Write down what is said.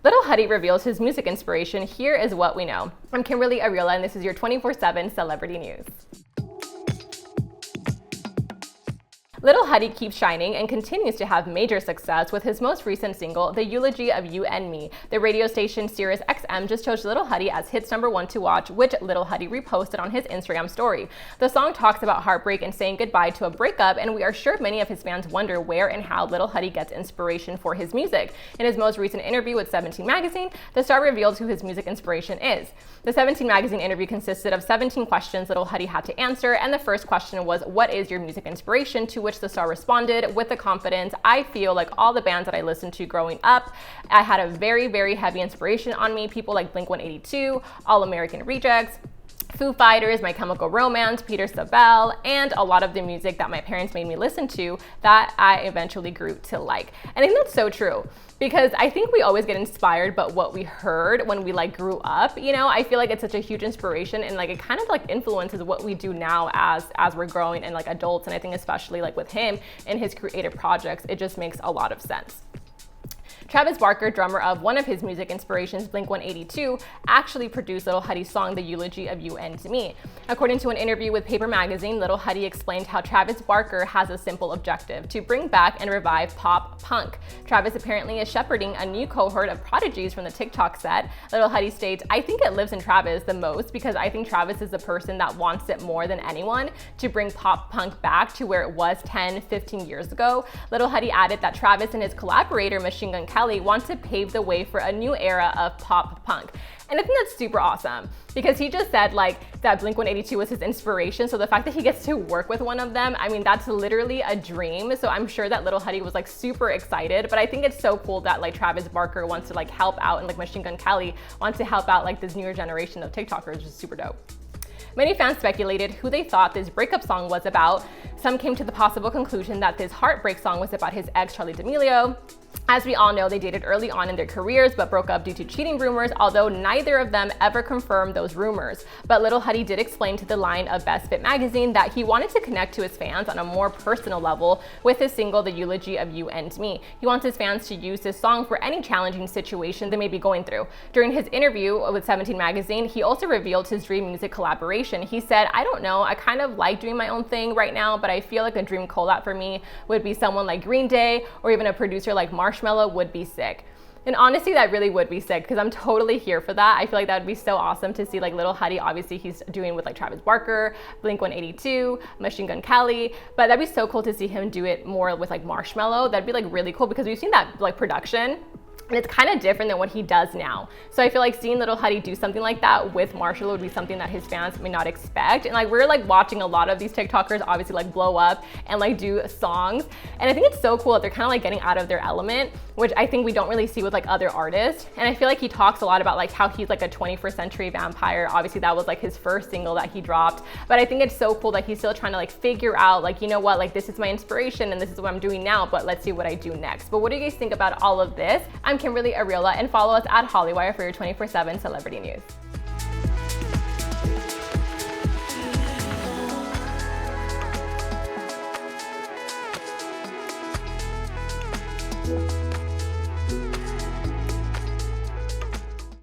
Lil Huddy reveals his music inspiration. Here is what we know. I'm Kimberly Ariola, and this is your 24/7 celebrity news. Lil Huddy keeps shining and continues to have major success with his most recent single, The Eulogy of You and Me. The radio station Sirius XM just chose Lil Huddy as hits #1 to watch, which Lil Huddy reposted on his Instagram story. The song talks about heartbreak and saying goodbye to a breakup, and we are sure many of his fans wonder where and how Lil Huddy gets inspiration for his music. In his most recent interview with 17 Magazine, the star revealed who his music inspiration is. The 17 Magazine interview consisted of 17 questions Lil Huddy had to answer, and the first question was, "What is your music inspiration?" To which the star responded with the confidence, "I feel like all the bands that I listened to growing up, I had a very, very heavy inspiration on me. People like Blink-182, All American Rejects, Foo Fighters, My Chemical Romance, Peter Savell, and a lot of the music that my parents made me listen to that I eventually grew to like." And I think that's so true, because I think we always get inspired by what we heard when we grew up. You know, I feel like it's such a huge inspiration, and it kind of influences what we do now as we're growing and adults. And I think especially with him and his creative projects, it just makes a lot of sense. Travis Barker, drummer of one of his music inspirations, Blink-182, actually produced Lil Huddy's song, The Eulogy of You and Me. According to an interview with Paper Magazine, Lil Huddy explained how Travis Barker has a simple objective: to bring back and revive pop punk. Travis apparently is shepherding a new cohort of prodigies from the TikTok set. Lil Huddy states, "I think it lives in Travis the most because I think Travis is the person that wants it more than anyone to bring pop punk back to where it was 10, 15 years ago." Lil Huddy added that Travis and his collaborator, Machine Gun Kelly, want to pave the way for a new era of pop punk. And I think that's super awesome, because he just said that Blink-182 was his inspiration. So the fact that he gets to work with one of them, I mean, that's literally a dream. So I'm sure that Lil Huddy was super excited. But I think it's so cool that Travis Barker wants to help out, and Machine Gun Kelly wants to help out this newer generation of TikTokers, which is super dope. Many fans speculated who they thought this breakup song was about. Some came to the possible conclusion that this heartbreak song was about his ex, Charli D'Amelio. As we all know, they dated early on in their careers but broke up due to cheating rumors, although neither of them ever confirmed those rumors. But Lil Huddy did explain to the line of Best Fit magazine that he wanted to connect to his fans on a more personal level with his single, The Eulogy of You and Me. He wants his fans to use this song for any challenging situation they may be going through. During his interview with 17 Magazine, he also revealed his dream music collaboration. He said, "I don't know, I kind of like doing my own thing right now, but I feel like a dream collab for me would be someone like Green Day, or even a producer like Marshmello would be sick." And honestly, that really would be sick, because I'm totally here for that. I feel like that would be so awesome to see Lil Huddy. Obviously, he's doing with Travis Barker, Blink-182, Machine Gun Kelly, but that'd be so cool to see him do it more with Marshmello. That'd be really cool, because we've seen that production, and it's kind of different than what he does now. So I feel like seeing Lil Huddy do something like that with Marshmello would be something that his fans may not expect. And we're watching a lot of these TikTokers obviously blow up and do songs. And I think it's so cool that they're kind of getting out of their element, which I think we don't really see with other artists. And I feel like he talks a lot about how he's a 21st century vampire. Obviously that was his first single that he dropped. But I think it's so cool that he's still trying to figure out you know what, this is my inspiration and this is what I'm doing now, but let's see what I do next. But what do you guys think about all of this? I'm Kimberly Ariola, and follow us at Hollywire for your 24/7 celebrity news.